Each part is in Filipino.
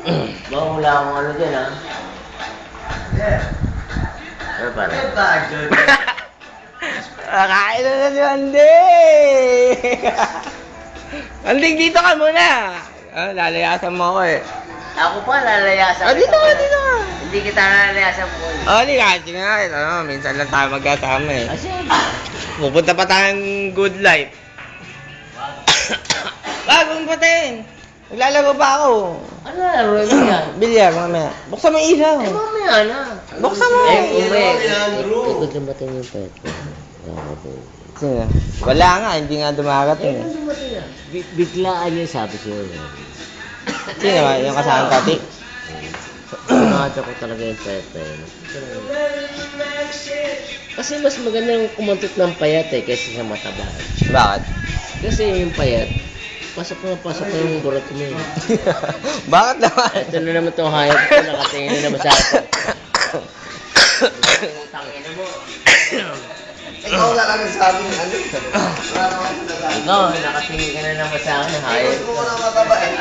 Baka wala akong ano dyan, ha? Ano para? Kain na si Andy! Anding, dito ka muna! Lalayasan mo ako eh. Ako pa, lalayasan Dito ka, dito ka! Hindi kita lalayasan po. Di ka, sige nga. Minsan lang tayo magkasama eh. Kasi, Pupunta pa tayong good life. Bagong patin! Naglalaro pa ako. ano laro mo yan? Bilyar, mamaya. Buksan mo yung ilaw. Mamaya na. Buksan mo! Ikot na batin yung pet ko. Sino? Wala nga, hindi nga dumarating eh. Biglaan yung sabi ko yun. Sino ba? Yung kasama pati? Nakata ko talaga yung pet eh. Kasi mas maganda yung kumantot ng payat eh, kaysa sa mataba. Bakit? Kasi yung payat, pasok na yung burat mo eh. Bakit naman? Ito na naman itong hayop ko, nakatingin na naman sa akin. Tangina mo. Ikaw wala ka nagsabi ng ano. Wala naman sinasabi. Ikaw, nakatingin ka na naman sa akin, hayop. Gusto mo na mataba eh.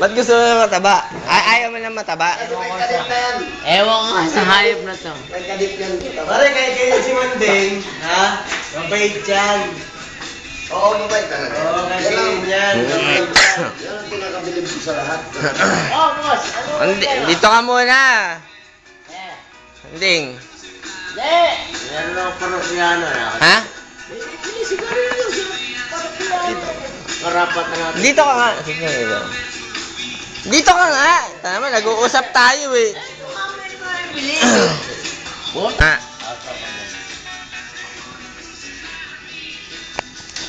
Ba't gusto mo na mataba? Ayaw mo na mataba? Kasi may kadip na yan. Ewan ko nga sa hayop na to. May kadip yan. mataba. Pare, kaya si Manding, ha? Mabait yan. Oo, mabait talaga. Oo, kasi yan. Mabait yan. Yan ang pinakabilib ko sa lahat. Oh, boss! Ano Andi, dito ka muna. Eh, Anding. hindi! Meron ako parang piano na. Ha? Hindi, siguro yun. Parang piano. Karapat na natin. Dito ka nga. Sige, dito. Dito ka nga. Tama, nag-uusap tayo eh. Boss? Ah.